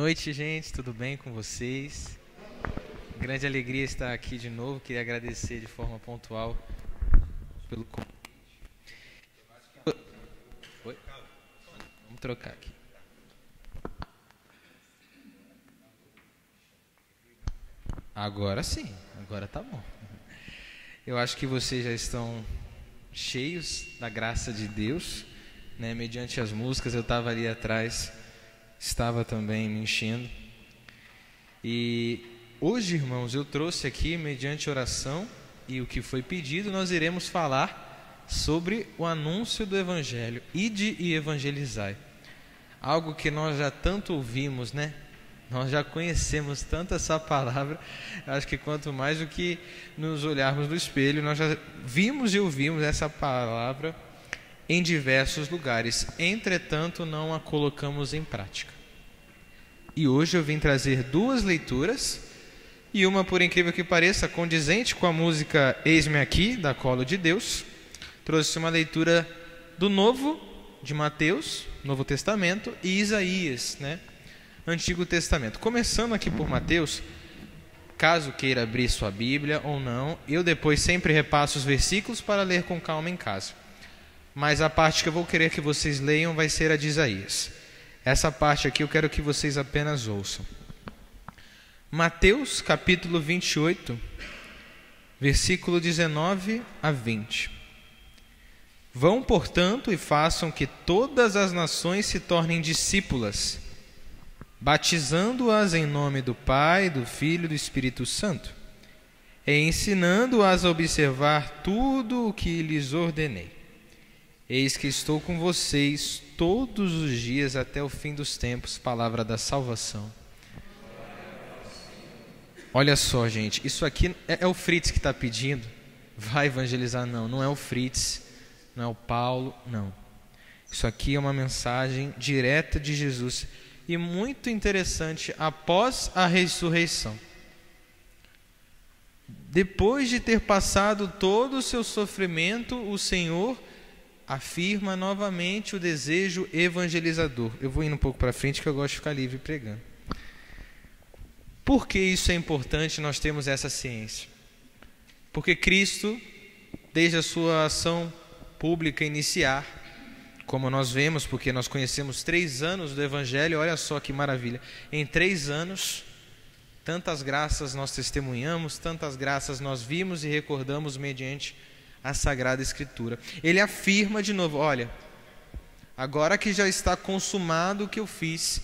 noite, gente. Tudo bem com vocês? Grande alegria estar aqui de novo. Queria agradecer de forma pontual pelo convite. Oi? Vamos trocar aqui. Agora sim, agora tá bom. Eu acho que vocês já estão cheios da graça de Deus, né? Mediante as músicas, eu estava ali atrás, estava também me enchendo. E hoje, irmãos, eu trouxe aqui, mediante oração e o que foi pedido, nós iremos falar sobre o anúncio do Evangelho. Ide e evangelizai. Algo que nós já tanto ouvimos, né? Nós já conhecemos tanto essa palavra. Acho que quanto mais do que nos olharmos no espelho, nós já vimos e ouvimos essa palavra em diversos lugares. Entretanto, não a colocamos em prática. E hoje eu vim trazer duas leituras, e uma, por incrível que pareça, condizente com a música Eis-me Aqui, da Colo de Deus. Trouxe uma leitura do Novo, de Mateus, Novo Testamento, e Isaías, né? Antigo Testamento. Começando aqui por Mateus, caso queira abrir sua Bíblia ou não, eu depois sempre repasso os versículos para ler com calma em casa. Mas a parte que eu vou querer que vocês leiam vai ser a de Isaías. Essa parte aqui eu quero que vocês apenas ouçam. Mateus capítulo 28, versículo 19 a 20. Vão, portanto, e façam que todas as nações se tornem discípulas, batizando-as em nome do Pai, do Filho e do Espírito Santo, e ensinando-as a observar tudo o que lhes ordenei. Eis que estou com vocês todos os dias até o fim dos tempos. Palavra da salvação. Olha só, gente, isso aqui é o Fritz que está pedindo. Vai evangelizar? Não, não é o Fritz, não é o Paulo, não. Isso aqui é uma mensagem direta de Jesus e muito interessante após a ressurreição. Depois de ter passado todo o seu sofrimento, o Senhor afirma novamente o desejo evangelizador. Eu vou indo um pouco para frente que eu gosto de ficar livre pregando. Por que isso é importante nós termos essa ciência? Porque Cristo, desde a sua ação pública iniciar, como nós vemos, porque nós conhecemos 3 anos do Evangelho, olha só que maravilha. Em 3 anos, tantas graças nós testemunhamos, tantas graças nós vimos e recordamos mediante a Sagrada Escritura. Ele afirma de novo, olha, agora que já está consumado o que eu fiz,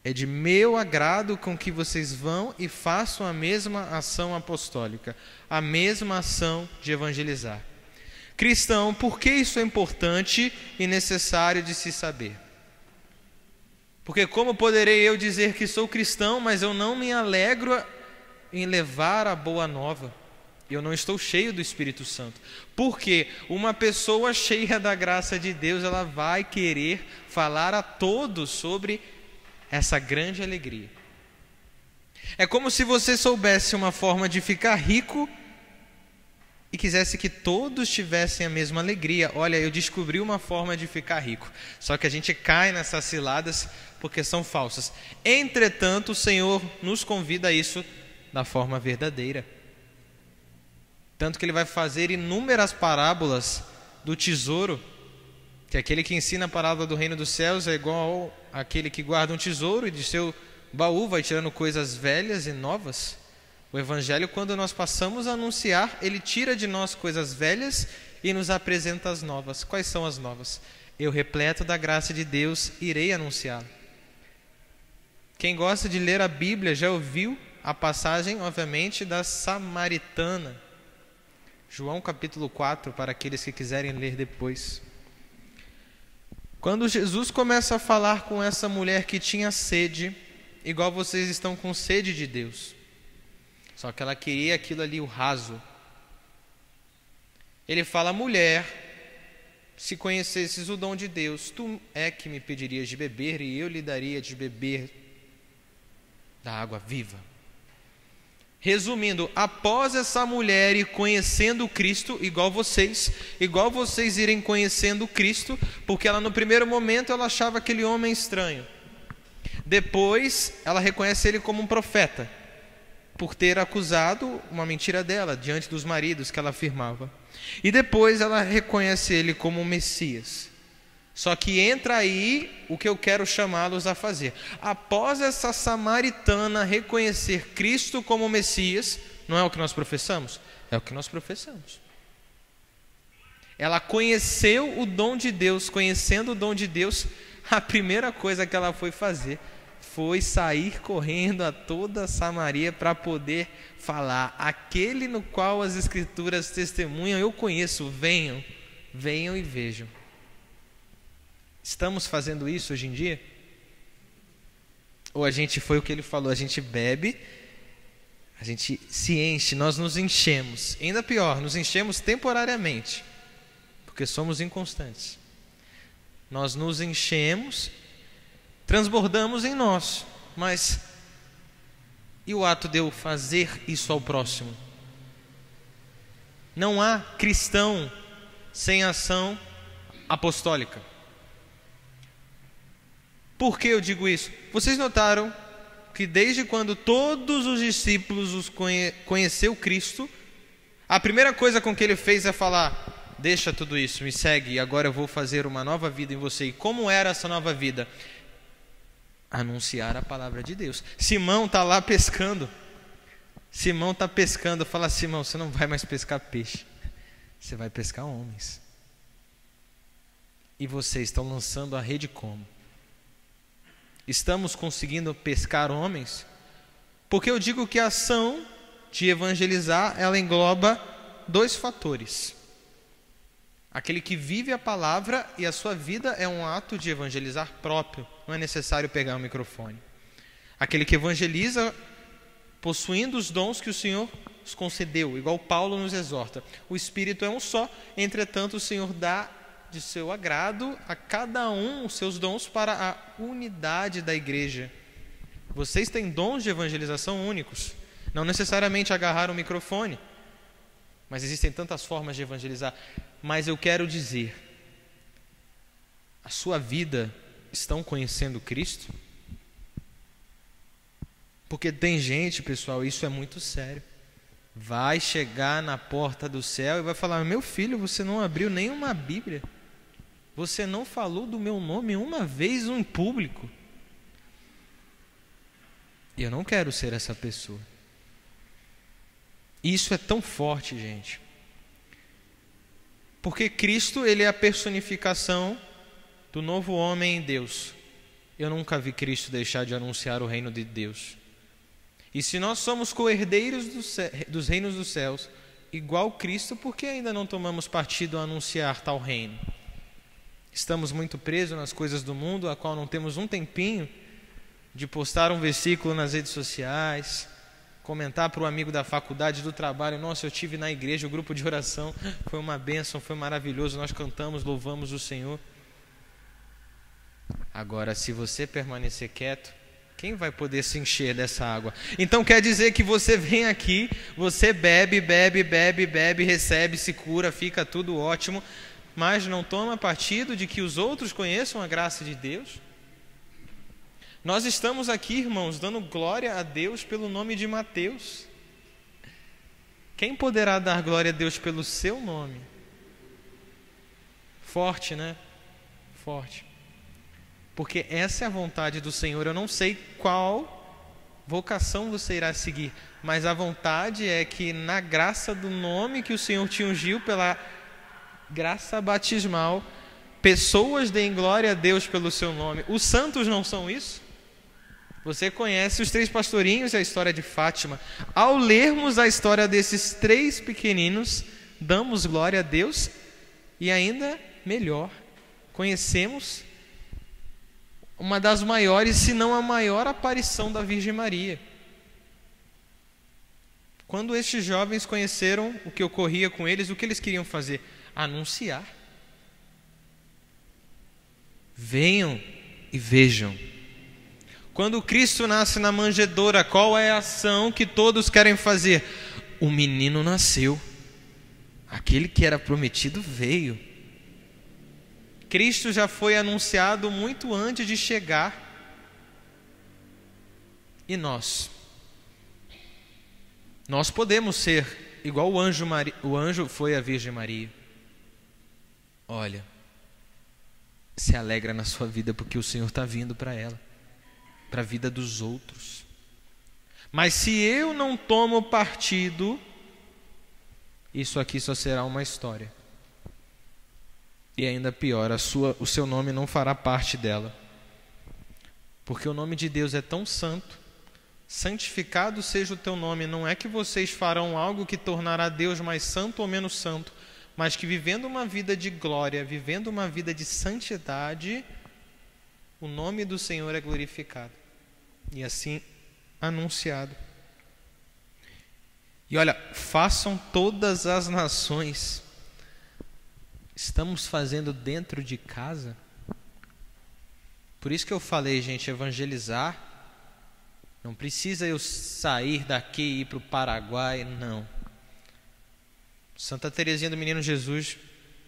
é de meu agrado com que vocês vão e façam a mesma ação apostólica, a mesma ação de evangelizar. Cristão, por que isso é importante e necessário de se saber? Porque como poderei eu dizer que sou cristão, mas eu não me alegro em levar a boa nova? Eu não estou cheio do Espírito Santo. Porque uma pessoa cheia da graça de Deus, ela vai querer falar a todos sobre essa grande alegria. É como se você soubesse uma forma de ficar rico e quisesse que todos tivessem a mesma alegria. Olha, eu descobri uma forma de ficar rico. Só que a gente cai nessas ciladas porque são falsas. Entretanto, o Senhor nos convida a isso da forma verdadeira. Tanto que Ele vai fazer inúmeras parábolas do tesouro, que aquele que ensina a parábola do reino dos céus é igual àquele que guarda um tesouro e de seu baú vai tirando coisas velhas e novas. O Evangelho, quando nós passamos a anunciar, ele tira de nós coisas velhas e nos apresenta as novas. Quais são as novas? Eu, repleto da graça de Deus, irei anunciá-lo. Quem gosta de ler a Bíblia já ouviu a passagem, obviamente, da Samaritana. João capítulo 4, para aqueles que quiserem ler depois. Quando Jesus começa a falar com essa mulher que tinha sede, igual vocês estão com sede de Deus. Só que ela queria aquilo ali, o raso. Ele fala, mulher, se conhecesses o dom de Deus, tu é que me pedirias de beber e eu lhe daria de beber da água viva. Resumindo, após essa mulher ir conhecendo Cristo, igual vocês irem conhecendo Cristo, porque ela no primeiro momento ela achava aquele homem estranho. Depois, ela reconhece ele como um profeta, por ter acusado uma mentira dela diante dos maridos que ela afirmava. E depois ela reconhece ele como um Messias. Só que entra aí o que eu quero chamá-los a fazer. Após essa samaritana reconhecer Cristo como Messias, não é o que nós professamos? É o que nós professamos. Ela conheceu o dom de Deus. Conhecendo o dom de Deus, a primeira coisa que ela foi fazer foi sair correndo a toda Samaria para poder falar: aquele no qual as Escrituras testemunham, eu conheço, venham, venham e vejam. Estamos fazendo isso hoje em dia? Ou a gente foi o que ele falou, a gente bebe, a gente se enche, nós nos enchemos. Ainda pior, nos enchemos temporariamente, porque somos inconstantes. Nós nos enchemos, transbordamos em nós, mas e o ato de eu fazer isso ao próximo? Não há cristão sem ação apostólica. Por que eu digo isso? Vocês notaram que desde quando todos os discípulos conheceu Cristo, a primeira coisa com que ele fez é falar: deixa tudo isso, me segue, e agora eu vou fazer uma nova vida em você. E como era essa nova vida? Anunciar a palavra de Deus. Simão está lá pescando. Simão está pescando. Fala: Simão, você não vai mais pescar peixe, você vai pescar homens. E vocês estão lançando a rede como? Estamos conseguindo pescar homens? Porque eu digo que a ação de evangelizar, ela engloba dois fatores. Aquele que vive a palavra, e a sua vida é um ato de evangelizar próprio. Não é necessário pegar o microfone. Aquele que evangeliza possuindo os dons que o Senhor nos concedeu, igual Paulo nos exorta. O Espírito é um só, entretanto o Senhor dá de seu agrado a cada um os seus dons para a unidade da igreja. Vocês têm dons de evangelização únicos. Não necessariamente agarrar um microfone, mas existem tantas formas de evangelizar. Mas eu quero dizer, a sua vida estão conhecendo Cristo? Porque tem gente, pessoal, isso é muito sério, vai chegar na porta do céu e vai falar: meu filho, você não abriu nenhuma Bíblia, você não falou do meu nome uma vez em público. E eu não quero ser essa pessoa. Isso é tão forte, gente, porque Cristo, ele é a personificação do novo homem em Deus. Eu nunca vi Cristo deixar de anunciar o reino de Deus. E se nós somos co-herdeiros dos reinos dos céus, igual Cristo, por que ainda não tomamos partido a anunciar tal reino? Estamos muito presos nas coisas do mundo, a qual não temos um tempinho de postar um versículo nas redes sociais, comentar para o amigo da faculdade, do trabalho: nossa, eu estive na igreja, o grupo de oração foi uma bênção, foi maravilhoso, nós cantamos, louvamos o Senhor. Agora, se você permanecer quieto, quem vai poder se encher dessa água? Então quer dizer que você vem aqui, você bebe, recebe, se cura, fica tudo ótimo, mas não toma partido de que os outros conheçam a graça de Deus? Nós estamos aqui, irmãos, dando glória a Deus pelo nome de Mateus. Quem poderá dar glória a Deus pelo seu nome? Forte, né? Forte. Porque essa é a vontade do Senhor. Eu não sei qual vocação você irá seguir, mas a vontade é que na graça do nome que o Senhor te ungiu, pela graça batismal, pessoas deem glória a Deus pelo seu nome. Os santos não são isso? Você conhece os 3 pastorinhos e a história de Fátima. Ao lermos a história desses 3 pequeninos, damos glória a Deus e ainda melhor, conhecemos uma das maiores, se não a maior aparição da Virgem Maria. Quando estes jovens conheceram o que ocorria com eles, o que eles queriam fazer? Anunciar. Venham e vejam. Quando Cristo nasce na manjedoura, qual é a ação que todos querem fazer? O menino nasceu. Aquele que era prometido veio. Cristo já foi anunciado muito antes de chegar. E nós? Nós podemos ser igual o anjo foi a Virgem Maria. Olha, se alegra na sua vida porque o Senhor está vindo para ela, para a vida dos outros. Mas se eu não tomo partido, isso aqui só será uma história. E ainda pior, o seu nome não fará parte dela. Porque o nome de Deus é tão santo. Santificado seja o teu nome. Não é que vocês farão algo que tornará Deus mais santo ou menos santo, mas que vivendo uma vida de glória, vivendo uma vida de santidade, o nome do Senhor é glorificado. E assim anunciado. E olha, façam todas as nações. Estamos fazendo dentro de casa. Por isso que eu falei, gente, evangelizar. Não precisa eu sair daqui e ir para o Paraguai, não. Santa Teresinha do Menino Jesus,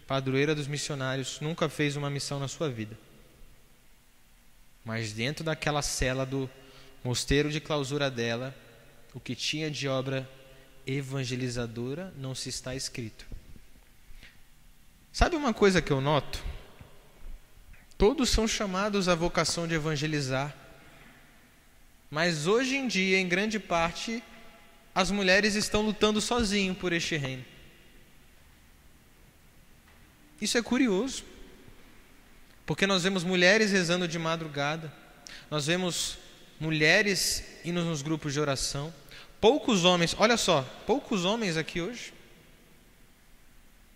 padroeira dos missionários, nunca fez uma missão na sua vida. Mas dentro daquela cela do mosteiro de clausura dela, o que tinha de obra evangelizadora não se está escrito. Sabe uma coisa que eu noto? Todos são chamados à vocação de evangelizar, mas hoje em dia, em grande parte, as mulheres estão lutando sozinhas por este reino. Isso é curioso, porque nós vemos mulheres rezando de madrugada, nós vemos mulheres indo nos grupos de oração, poucos homens, olha só, poucos homens aqui hoje.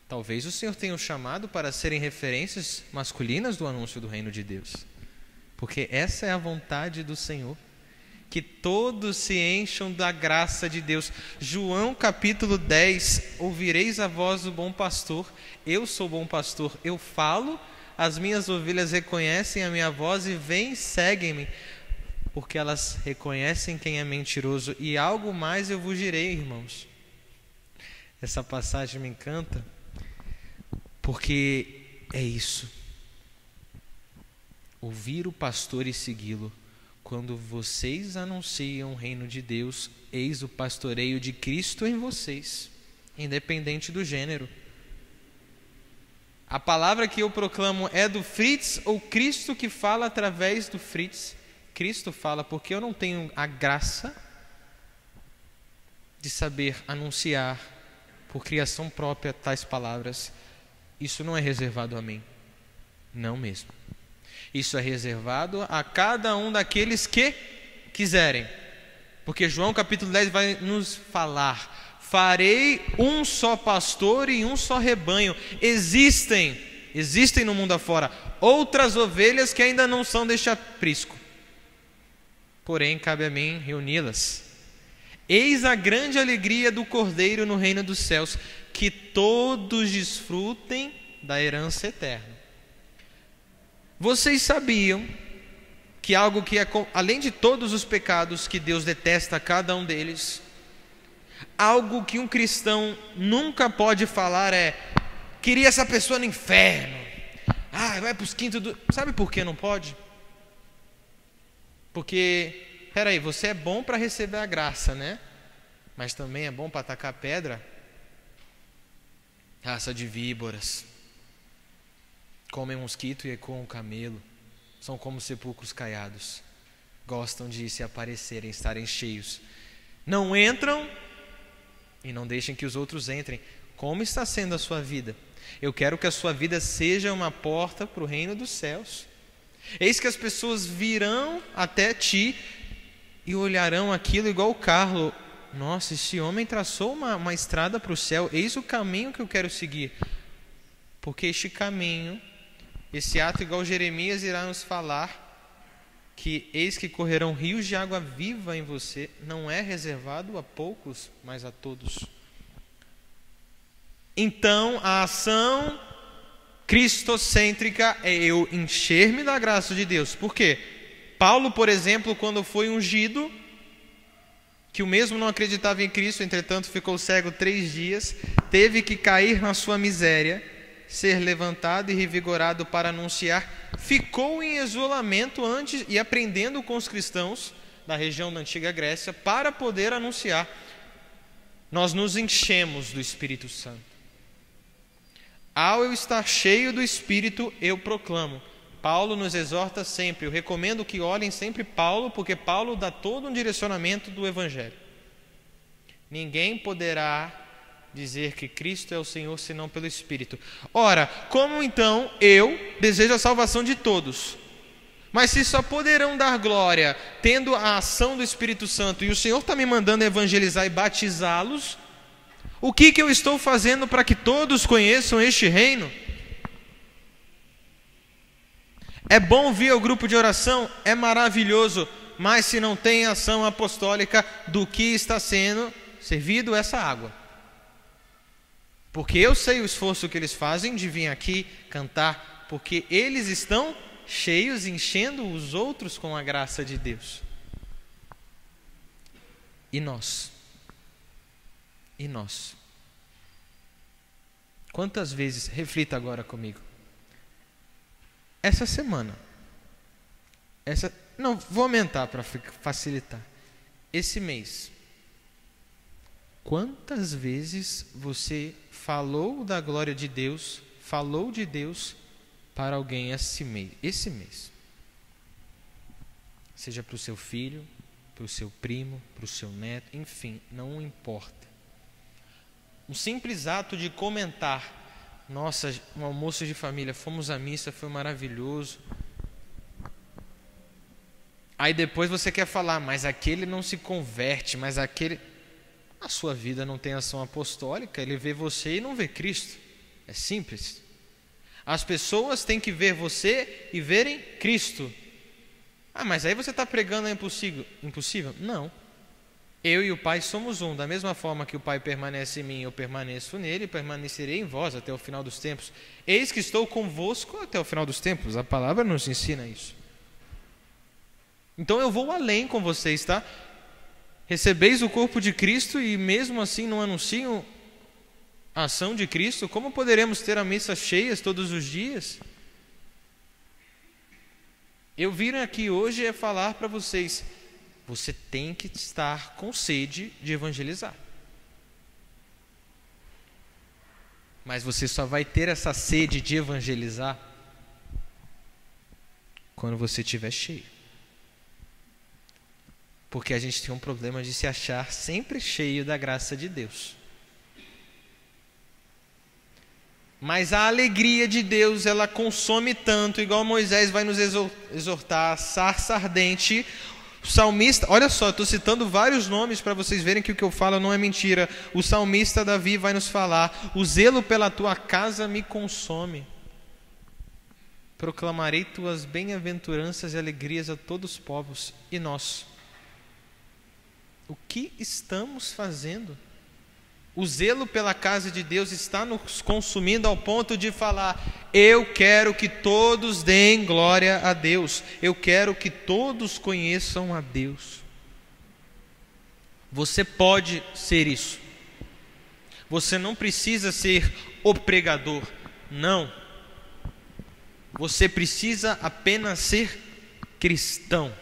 Talvez o Senhor tenha o chamado para serem referências masculinas do anúncio do reino de Deus, porque essa é a vontade do Senhor, que todos se encham da graça de Deus. João capítulo 10, ouvireis a voz do bom pastor. Eu sou bom pastor, eu falo, as minhas ovelhas reconhecem a minha voz e vêm e seguem-me, porque elas reconhecem quem é mentiroso. E algo mais eu vos direi, irmãos. Essa passagem me encanta, porque é isso. Ouvir o pastor e segui-lo. Quando vocês anunciam o reino de Deus, eis o pastoreio de Cristo em vocês, independente do gênero. A palavra que eu proclamo é do Fritz ou Cristo que fala através do Fritz? Cristo fala, porque eu não tenho a graça de saber anunciar por criação própria tais palavras. Isso não é reservado a mim, não mesmo. Isso é reservado a cada um daqueles que quiserem. Porque João capítulo 10 vai nos falar: farei um só pastor e um só rebanho. Existem no mundo afora outras ovelhas que ainda não são deste aprisco. Porém, cabe a mim reuni-las. Eis a grande alegria do Cordeiro no reino dos céus, que todos desfrutem da herança eterna. Vocês sabiam que algo que é, além de todos os pecados que Deus detesta cada um deles, algo que um cristão nunca pode falar é: queria essa pessoa no inferno, vai para os quintos do... Sabe por que não pode? Porque, peraí, você é bom para receber a graça, né? Mas também é bom para atacar pedra? Raça de víboras, comem mosquito e ecoam o camelo, são como sepulcros caiados, gostam de se aparecerem, estarem cheios, não entram e não deixem que os outros entrem. Como está sendo a sua vida? Eu quero que a sua vida seja uma porta para o reino dos céus. Eis que as pessoas virão até ti e olharão aquilo igual o Carlos: nossa, esse homem traçou uma estrada para o céu, eis o caminho que eu quero seguir. Porque este caminho, esse ato, igual Jeremias irá nos falar, que eis que correrão rios de água viva em você, não é reservado a poucos, mas a todos. Então, a ação cristocêntrica é eu encher-me da graça de Deus. Por quê? Paulo, por exemplo, quando foi ungido, que o mesmo não acreditava em Cristo, entretanto ficou cego 3 dias, teve que cair na sua miséria, ser levantado e revigorado para anunciar, ficou em isolamento antes e aprendendo com os cristãos, da região da antiga Grécia para poder anunciar. Nós nos enchemos do Espírito Santo. Ao eu estar cheio do Espírito, eu proclamo. Paulo nos exorta sempre. Eu recomendo que olhem sempre Paulo, porque Paulo dá todo um direcionamento do Evangelho. Ninguém poderá dizer que Cristo é o Senhor senão pelo Espírito. Ora, como então eu desejo a salvação de todos? Mas se só poderão dar glória tendo a ação do Espírito Santo, e o Senhor está me mandando evangelizar e batizá-los, o que eu estou fazendo para que todos conheçam este reino? É bom vir ao grupo de oração, é maravilhoso, mas se não tem ação apostólica, do que está sendo servido essa água? Porque eu sei o esforço que eles fazem de vir aqui cantar, porque eles estão cheios, enchendo os outros com a graça de Deus. E nós? E nós? Quantas vezes, reflita agora comigo, essa semana, não, vou aumentar para facilitar, esse mês, quantas vezes você falou da glória de Deus, falou de Deus para alguém esse mês? Seja para o seu filho, para o seu primo, para o seu neto, enfim, não importa. Um simples ato de comentar: nossa, um almoço de família, fomos à missa, foi maravilhoso. Aí depois você quer falar, mas aquele não se converte, mas aquele... A sua vida não tem ação apostólica, ele vê você e não vê Cristo. É simples. As pessoas têm que ver você e verem Cristo. Ah, mas aí você está pregando é impossível? Não. Eu e o Pai somos um. Da mesma forma que o Pai permanece em mim, eu permaneço nele e permanecerei em vós até o final dos tempos. Eis que estou convosco até o final dos tempos. A palavra nos ensina isso. Então eu vou além com vocês, tá? Recebeis o corpo de Cristo e mesmo assim não anunciam a ação de Cristo? Como poderemos ter a missa cheias todos os dias? Eu vim aqui hoje é falar para vocês: você tem que estar com sede de evangelizar. Mas você só vai ter essa sede de evangelizar quando você estiver cheio. Porque a gente tem um problema de se achar sempre cheio da graça de Deus. Mas a alegria de Deus, ela consome tanto, igual Moisés vai nos exortar, a sarça ardente. O salmista, olha só, estou citando vários nomes para vocês verem que o que eu falo não é mentira. O salmista Davi vai nos falar: o zelo pela tua casa me consome. Proclamarei tuas bem-aventuranças e alegrias a todos os povos. E nós? O que estamos fazendo? O zelo pela casa de Deus está nos consumindo ao ponto de falar: eu quero que todos deem glória a Deus. Eu quero que todos conheçam a Deus. Você pode ser isso. Você não precisa ser o pregador. Não. Você precisa apenas ser cristão.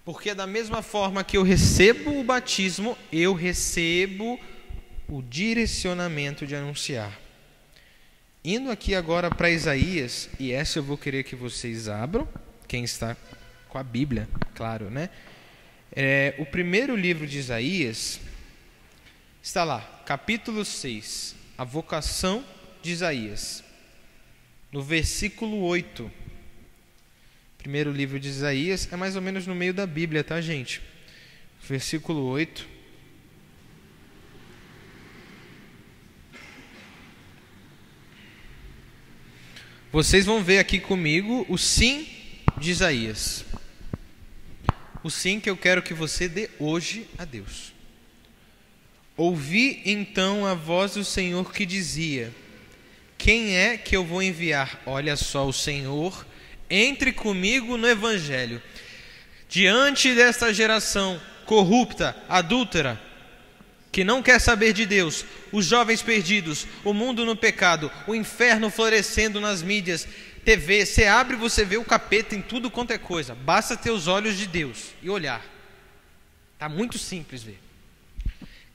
Porque da mesma forma que eu recebo o batismo, eu recebo o direcionamento de anunciar. Indo aqui agora para Isaías, e essa eu vou querer que vocês abram, quem está com a Bíblia, claro, né? O primeiro livro de Isaías está lá, capítulo 6, a vocação de Isaías, no versículo 8. Primeiro livro de Isaías, é mais ou menos no meio da Bíblia, tá, gente? Versículo 8. Vocês vão ver aqui comigo o sim de Isaías. O sim que eu quero que você dê hoje a Deus. Ouvi então a voz do Senhor que dizia: quem é que eu vou enviar? Olha só, o Senhor: entre comigo no Evangelho. Diante desta geração corrupta, adúltera, que não quer saber de Deus, os jovens perdidos, o mundo no pecado, o inferno florescendo nas mídias, TV, você abre e você vê o capeta em tudo quanto é coisa. Basta ter os olhos de Deus e olhar. Tá muito simples ver.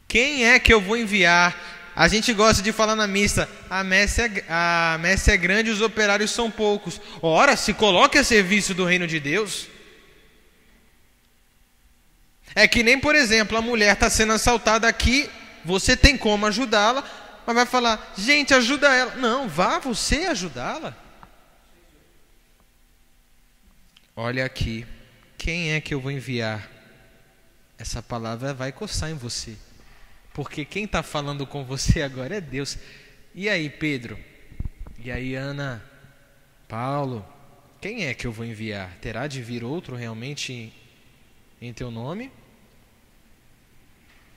Quem é que eu vou enviar? A gente gosta de falar na missa, a messe é grande e os operários são poucos. Ora, se coloque a serviço do reino de Deus. É que nem, por exemplo, a mulher está sendo assaltada aqui, você tem como ajudá-la, mas vai falar, gente, ajuda ela. Não, vá você ajudá-la. Olha aqui, quem é que eu vou enviar? Essa palavra vai coçar em você. Porque quem está falando com você agora é Deus. E aí, Pedro? E aí, Ana? Paulo? Quem é que eu vou enviar? Terá de vir outro realmente em teu nome?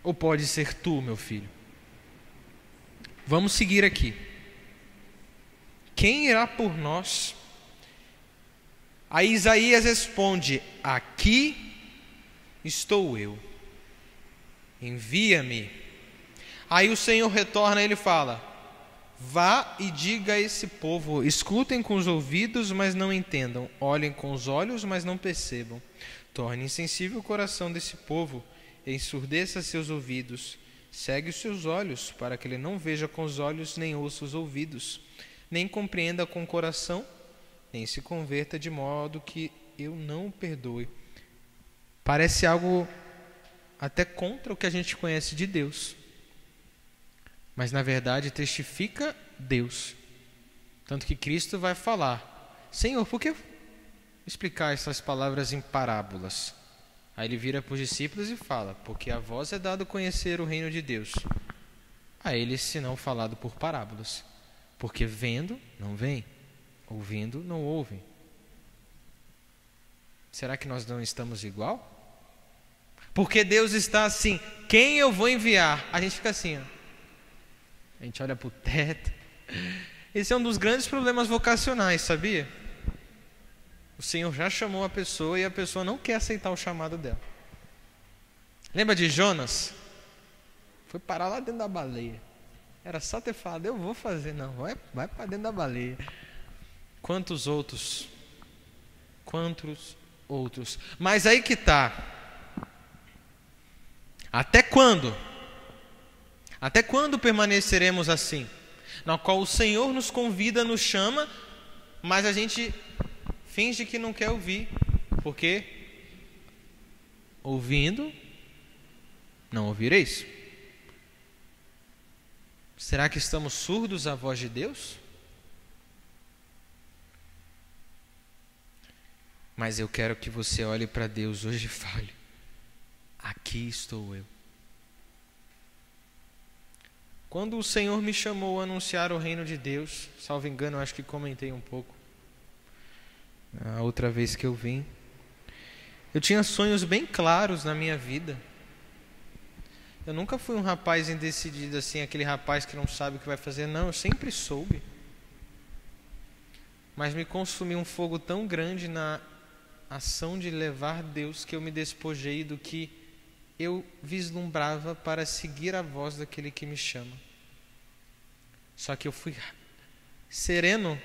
Ou pode ser tu, meu filho? Vamos seguir aqui. Quem irá por nós? Aí Isaías responde: aqui estou eu. Envia-me. Aí o Senhor retorna e ele fala: vá e diga a esse povo, escutem com os ouvidos, mas não entendam, olhem com os olhos, mas não percebam. Torne insensível o coração desse povo, e ensurdeça seus ouvidos. Segue os seus olhos, para que ele não veja com os olhos, nem ouça os ouvidos, nem compreenda com o coração, nem se converta, de modo que eu não o perdoe. Parece algo até contra o que a gente conhece de Deus. Mas na verdade testifica Deus. Tanto que Cristo vai falar: Senhor, por que explicar essas palavras em parábolas? Aí ele vira para os discípulos e fala: porque a vós é dado conhecer o reino de Deus, a eles se não falado por parábolas. Porque vendo, não veem, ouvindo, não ouvem. Será que nós não estamos igual? Porque Deus está assim: quem eu vou enviar? A gente fica assim, ó. A gente olha para o teto. Esse é um dos grandes problemas vocacionais, sabia? O Senhor já chamou a pessoa e a pessoa não quer aceitar o chamado dela. Lembra de Jonas? Foi parar lá dentro da baleia. Era só ter falado: eu vou fazer. Não, vai para dentro da baleia. Quantos outros? Quantos outros? Mas aí que está. Até quando? Até quando permaneceremos assim? Na qual o Senhor nos convida, nos chama, mas a gente finge que não quer ouvir. Porque ouvindo, não ouvireis. Será que estamos surdos à voz de Deus? Mas eu quero que você olhe para Deus hoje e fale: aqui estou eu. Quando o Senhor me chamou a anunciar o reino de Deus, salvo engano, eu acho que comentei um pouco a outra vez que eu vim, eu tinha sonhos bem claros na minha vida. Eu nunca fui um rapaz indecidido assim, aquele rapaz que não sabe o que vai fazer. Não, eu sempre soube. Mas me consumiu um fogo tão grande na ação de levar Deus, que eu me despojei do que eu vislumbrava para seguir a voz daquele que me chama. Só que eu fui sereno.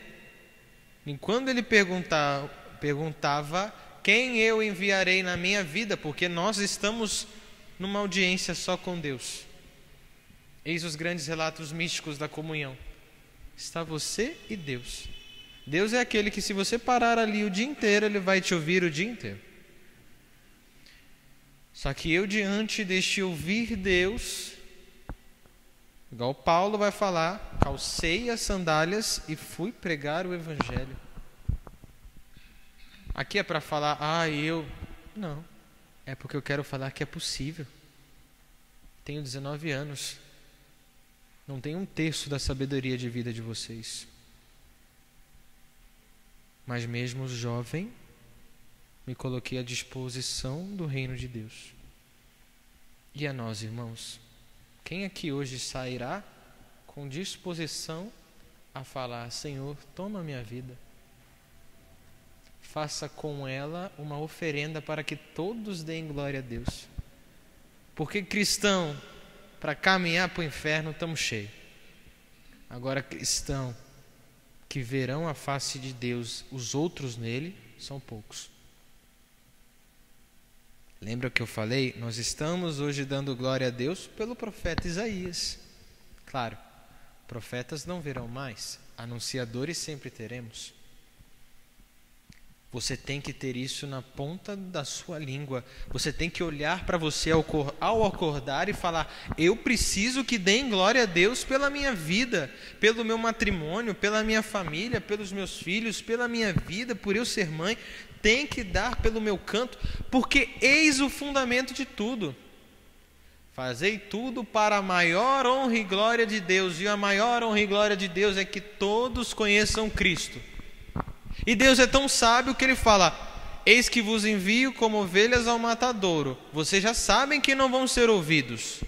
E quando ele perguntava quem eu enviarei na minha vida, porque nós estamos numa audiência só com Deus. Eis os grandes relatos místicos da comunhão. Está você e Deus. Deus é aquele que, se você parar ali o dia inteiro, Ele vai te ouvir o dia inteiro. Só que eu, diante deste ouvir Deus, igual Paulo vai falar, calcei as sandálias e fui pregar o Evangelho. Aqui é para falar: não, é porque eu quero falar que é possível. Tenho 19 anos, não tenho um terço da sabedoria de vida de vocês, mas mesmo jovem, me coloquei à disposição do reino de Deus. E a nós, irmãos, quem aqui hoje sairá com disposição a falar: Senhor, toma minha vida, faça com ela uma oferenda para que todos deem glória a Deus? Porque cristão, para caminhar para o inferno, estamos cheios. Agora, cristão que verão a face de Deus, os outros nele, são poucos. Lembra o que eu falei? Nós estamos hoje dando glória a Deus pelo profeta Isaías. Claro, profetas não verão mais, anunciadores sempre teremos. Você tem que ter isso na ponta da sua língua. Você tem que olhar para você ao acordar e falar: eu preciso que deem glória a Deus pela minha vida, pelo meu matrimônio, pela minha família, pelos meus filhos, pela minha vida, por eu ser mãe. Tem que dar pelo meu canto, porque eis o fundamento de tudo. Fazei tudo para a maior honra e glória de Deus. E a maior honra e glória de Deus é que todos conheçam Cristo. E Deus é tão sábio que Ele fala: eis que vos envio como ovelhas ao matadouro. Vocês já sabem que não vão ser ouvidos.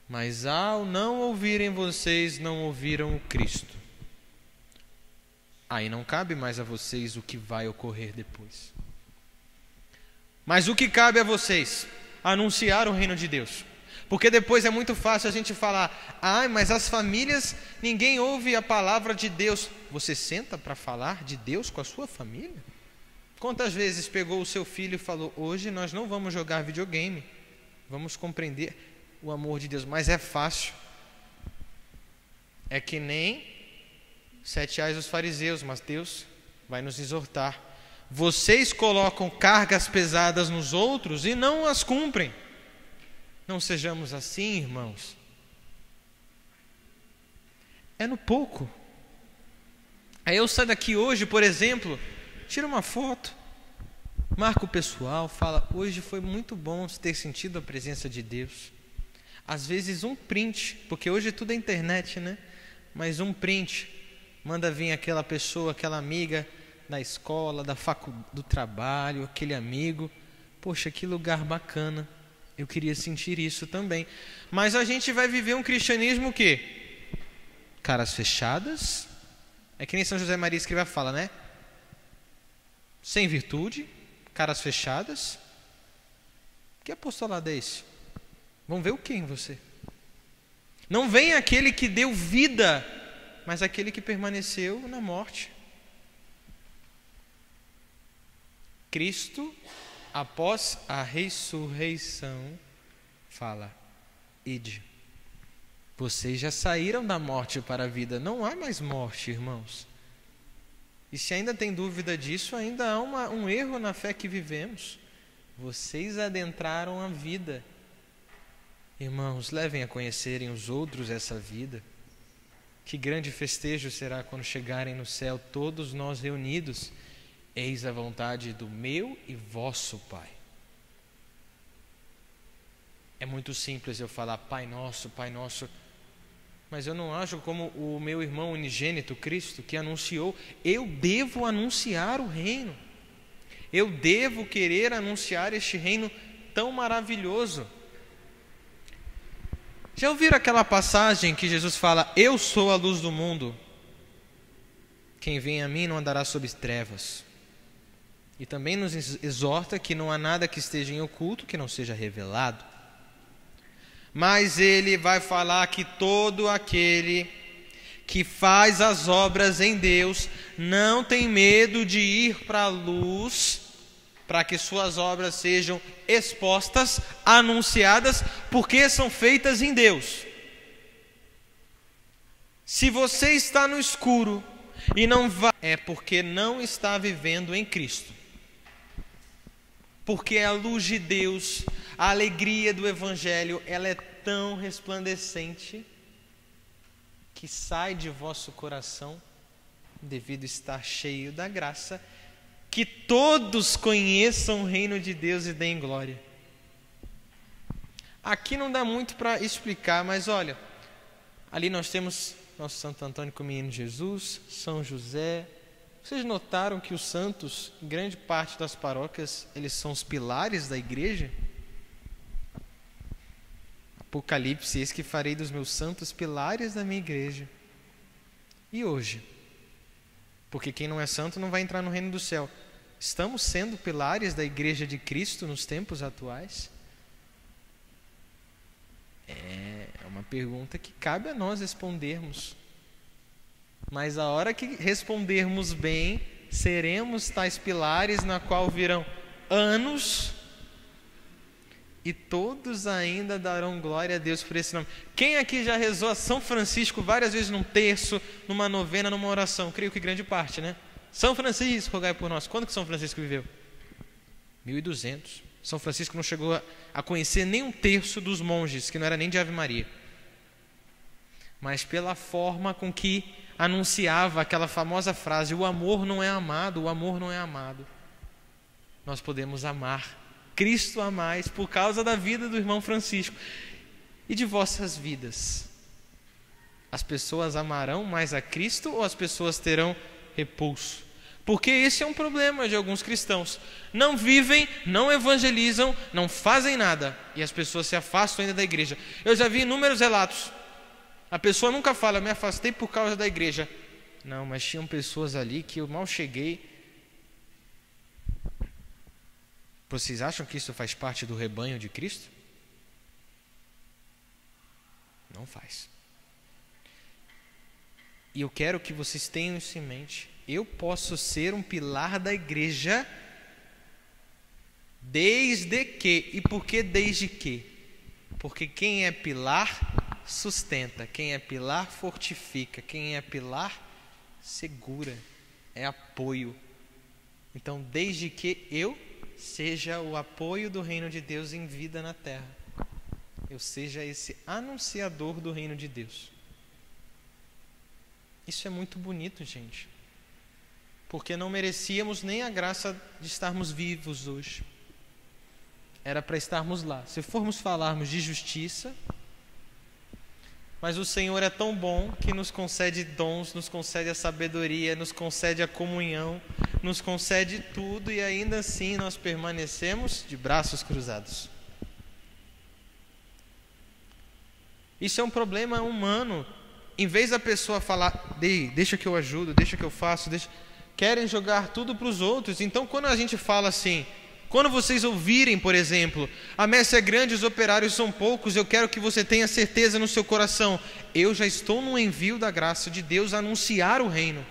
Mas ao não ouvirem vocês, não ouviram o Cristo. Aí não cabe mais a vocês o que vai ocorrer depois. Mas o que cabe a vocês? Anunciar o reino de Deus. Porque depois é muito fácil a gente falar: mas as famílias, ninguém ouve a palavra de Deus. Você senta para falar de Deus com a sua família? Quantas vezes pegou o seu filho e falou: hoje nós não vamos jogar videogame, vamos compreender o amor de Deus? Mas é fácil. É que nem 7 reais os fariseus, mas Deus vai nos exortar. Vocês colocam cargas pesadas nos outros e não as cumprem. Não sejamos assim, irmãos. É no pouco. Aí eu saio daqui hoje, por exemplo, tiro uma foto, marco o pessoal, fala: hoje foi muito bom ter sentido a presença de Deus. Às vezes um print, porque hoje tudo é internet, né? Mas um print, manda vir aquela pessoa, aquela amiga da escola, do trabalho, aquele amigo. Poxa, que lugar bacana. Eu queria sentir isso também. Mas a gente vai viver um cristianismo o quê? Caras fechadas. É que nem São José Maria Escrivá fala, né? Sem virtude, caras fechadas. Que apostolado é esse? Vão ver o que em você? Não vem aquele que deu vida, mas aquele que permaneceu na morte. Cristo, após a ressurreição, fala: ide. Vocês já saíram da morte para a vida. Não há mais morte, irmãos. E se ainda tem dúvida disso, ainda há um erro na fé que vivemos. Vocês adentraram a vida. Irmãos, levem a conhecerem os outros essa vida. Que grande festejo será quando chegarem no céu todos nós reunidos. Eis a vontade do meu e vosso Pai. É muito simples eu falar Pai Nosso, mas eu não ajo como o meu irmão unigênito, Cristo, que anunciou. Eu devo anunciar o reino. Eu devo querer anunciar este reino tão maravilhoso. Já ouviram aquela passagem que Jesus fala: eu sou a luz do mundo. Quem vem a mim não andará sob trevas. E também nos exorta que não há nada que esteja em oculto que não seja revelado. Mas ele vai falar que todo aquele que faz as obras em Deus não tem medo de ir para a luz, para que suas obras sejam expostas, anunciadas, porque são feitas em Deus. Se você está no escuro e não vai, é porque não está vivendo em Cristo. Porque a luz de Deus, a alegria do Evangelho, ela é tão resplandecente que sai de vosso coração, devido a estar cheio da graça, que todos conheçam o reino de Deus e deem glória. Aqui não dá muito para explicar, mas olha, ali nós temos nosso Santo Antônio com o Menino Jesus, São José. Vocês notaram que os santos, em grande parte das paróquias, eles são os pilares da igreja? Apocalipse: eis que farei dos meus santos pilares da minha igreja. E hoje? Porque quem não é santo não vai entrar no reino do céu. Estamos sendo pilares da igreja de Cristo nos tempos atuais? É uma pergunta que cabe a nós respondermos. Mas a hora que respondermos bem, seremos tais pilares na qual virão anos e todos ainda darão glória a Deus por esse nome. Quem aqui já rezou a São Francisco várias vezes num terço, numa novena, numa oração? Creio que grande parte, né? São Francisco, rogai por nós. Quando que São Francisco viveu? 1200. São Francisco não chegou a conhecer nem um terço dos monges, que não era nem de Ave Maria. Mas pela forma com que anunciava aquela famosa frase, o amor não é amado, o amor não é amado, nós podemos amar Cristo a mais por causa da vida do irmão Francisco e de vossas vidas. As pessoas amarão mais a Cristo ou as pessoas terão repulso? Porque esse é um problema de alguns cristãos. Não vivem, não evangelizam, não fazem nada e as pessoas se afastam ainda da igreja. Eu já vi inúmeros relatos. A pessoa nunca fala, me afastei por causa da igreja. Não, mas tinham pessoas ali que eu mal cheguei. Vocês acham que isso faz parte do rebanho de Cristo? Não faz. E eu quero que vocês tenham isso em mente. Eu posso ser um pilar da igreja desde que. E por que desde que? Porque quem é pilar sustenta, quem é pilar fortifica, quem é pilar segura, é apoio. Então, desde que eu seja o apoio do reino de Deus em vida na terra, eu seja esse anunciador do reino de Deus. Isso é muito bonito, gente, porque não merecíamos nem a graça de estarmos vivos hoje. Era para estarmos lá. Se formos falarmos de justiça, mas o Senhor é tão bom que nos concede dons, nos concede a sabedoria, nos concede a comunhão, nos concede tudo e ainda assim nós permanecemos de braços cruzados. Isso é um problema humano. Em vez da pessoa falar, deixa que eu ajudo, deixa que eu faço, querem jogar tudo para os outros. Então quando a gente fala assim, quando vocês ouvirem, por exemplo, a messe é grande, os operários são poucos, eu quero que você tenha certeza no seu coração, eu já estou no envio da graça de Deus a anunciar o reino.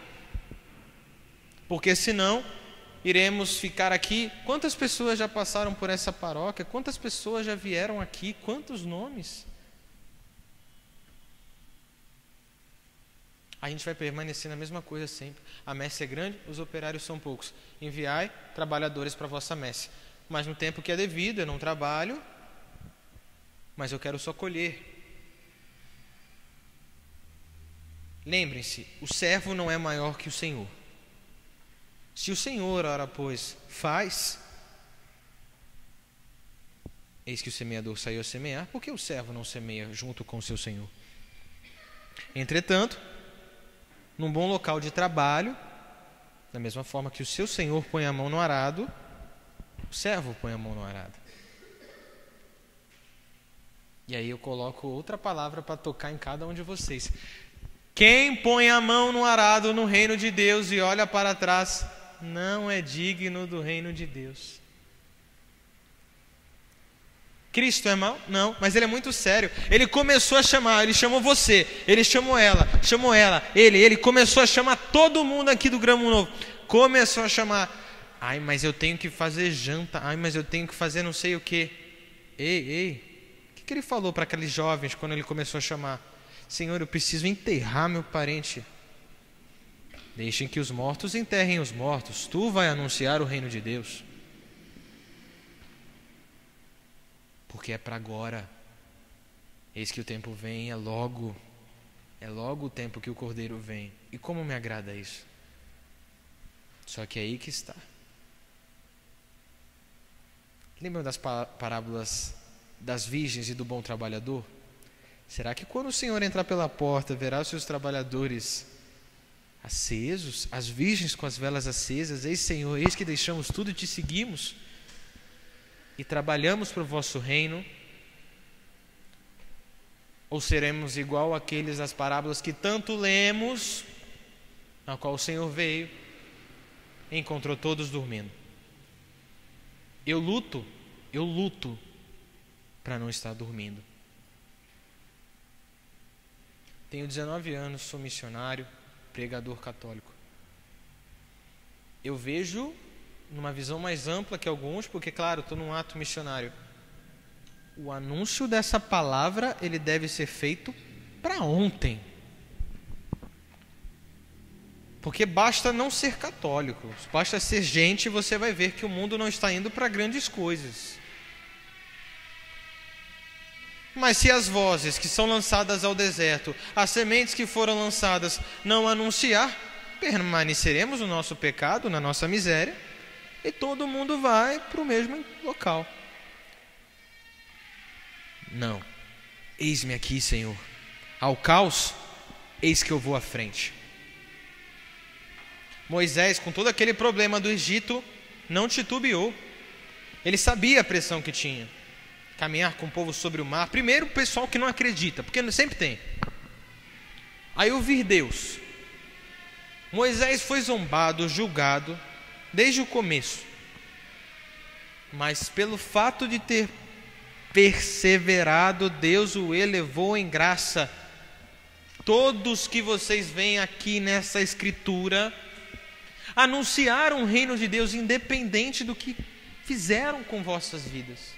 Porque senão, iremos ficar aqui. Quantas pessoas já passaram por essa paróquia? Quantas pessoas já vieram aqui? Quantos nomes? A gente vai permanecer na mesma coisa sempre. A messe é grande, os operários são poucos. Enviai trabalhadores para a vossa messe. Mas no tempo que é devido, eu não trabalho, mas eu quero só colher. Lembrem-se, o servo não é maior que o Senhor. Se o Senhor, ora pois, faz, eis que o semeador saiu a semear, por que o servo não semeia junto com o seu Senhor? Entretanto, num bom local de trabalho, da mesma forma que o seu Senhor põe a mão no arado, o servo põe a mão no arado. E aí eu coloco outra palavra para tocar em cada um de vocês. Quem põe a mão no arado no reino de Deus e olha para trás, não é digno do reino de Deus. Cristo é mau? Não, mas ele é muito sério. Ele começou a chamar, ele chamou você, ele chamou ela, ele começou a chamar todo mundo aqui do Gramo Novo. Começou a chamar. Ai, mas eu tenho que fazer janta. Ai, mas eu tenho que fazer não sei o quê. Ei, o que ele falou para aqueles jovens quando ele começou a chamar? Senhor, eu preciso enterrar meu parente. Deixem que os mortos enterrem os mortos. Tu vai anunciar o reino de Deus. Porque é para agora. Eis que o tempo vem, é logo o tempo que o Cordeiro vem. E como me agrada isso? Só que é aí que está. Lembram das parábolas das virgens e do bom trabalhador? Será que quando o Senhor entrar pela porta, verá os seus trabalhadores acesos, as virgens com as velas acesas? Eis, Senhor, eis que deixamos tudo e te seguimos e trabalhamos para o vosso reino? Ou seremos igual àqueles das parábolas que tanto lemos, na qual o Senhor veio e encontrou todos dormindo? Eu luto para não estar dormindo. Tenho 19 anos, sou missionário, pregador católico. Eu vejo numa visão mais ampla que alguns, porque, claro, estou num ato missionário. O anúncio dessa palavra, ele deve ser feito para ontem. Porque basta não ser católico, basta ser gente e você vai ver que o mundo não está indo para grandes coisas. Mas se as vozes que são lançadas ao deserto, as sementes que foram lançadas, não anunciar, permaneceremos no nosso pecado, na nossa miséria, e todo mundo vai para o mesmo local. Não. Eis-me aqui, Senhor. Ao caos, eis que eu vou à frente. Moisés, com todo aquele problema do Egito, não titubeou. Ele sabia a pressão que tinha. Caminhar com o povo sobre o mar. Primeiro o pessoal que não acredita, porque sempre tem. Aí ouvir Deus. Moisés foi zombado, julgado, desde o começo. Mas pelo fato de ter perseverado, Deus o elevou em graça. Todos que vocês veem aqui nessa escritura anunciaram o reino de Deus independente do que fizeram com vossas vidas.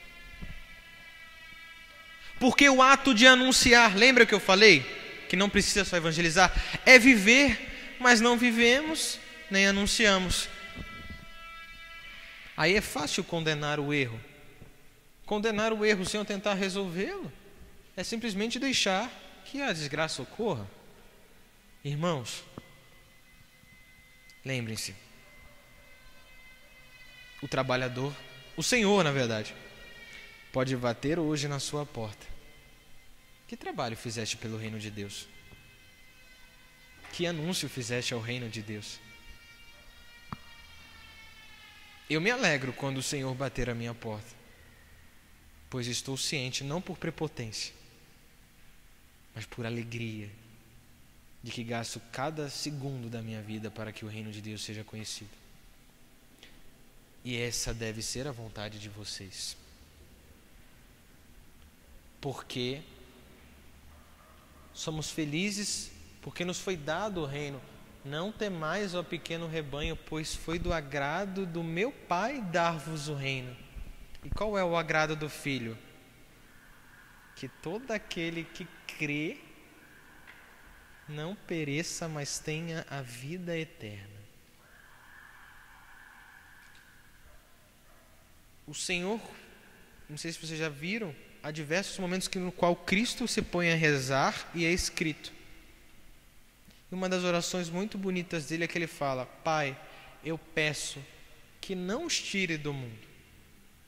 Porque o ato de anunciar, lembra que eu falei? Que não precisa só evangelizar, é viver, mas não vivemos, nem anunciamos. Aí é fácil condenar o erro. Condenar o erro sem eu tentar resolvê-lo é simplesmente deixar que a desgraça ocorra. Irmãos, lembrem-se, o trabalhador, o Senhor, na verdade, pode bater hoje na sua porta. Que trabalho fizeste pelo reino de Deus? Que anúncio fizeste ao reino de Deus? Eu me alegro quando o Senhor bater a minha porta, pois estou ciente, não por prepotência, mas por alegria, de que gasto cada segundo da minha vida para que o reino de Deus seja conhecido. E essa deve ser a vontade de vocês. Porque somos felizes, porque nos foi dado o reino. Não temais, ó pequeno rebanho, pois foi do agrado do meu Pai dar-vos o reino. E qual é o agrado do Filho? Que todo aquele que crê não pereça, mas tenha a vida eterna. O Senhor, não sei se vocês já viram, há diversos momentos no qual Cristo se põe a rezar e é escrito. E uma das orações muito bonitas dele é que ele fala: Pai, eu peço que não os tire do mundo,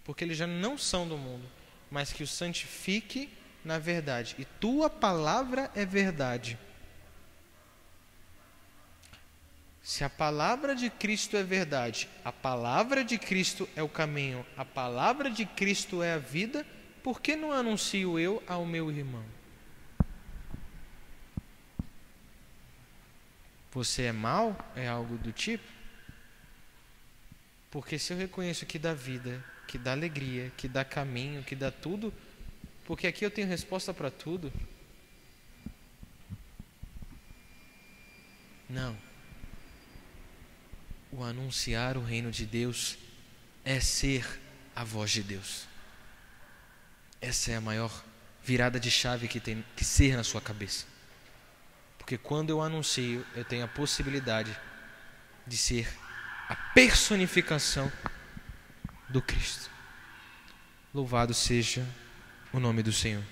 porque eles já não são do mundo, mas que os santifique na verdade. E tua palavra é verdade. Se a palavra de Cristo é verdade, a palavra de Cristo é o caminho, a palavra de Cristo é a vida, por que não anuncio eu ao meu irmão? Você é mau? É algo do tipo? Porque se eu reconheço que dá vida, que dá alegria, que dá caminho, que dá tudo, porque aqui eu tenho resposta para tudo. Não. O anunciar o reino de Deus é ser a voz de Deus. Essa é a maior virada de chave que tem que ser na sua cabeça. Porque quando eu anuncio, eu tenho a possibilidade de ser a personificação do Cristo. Louvado seja o nome do Senhor.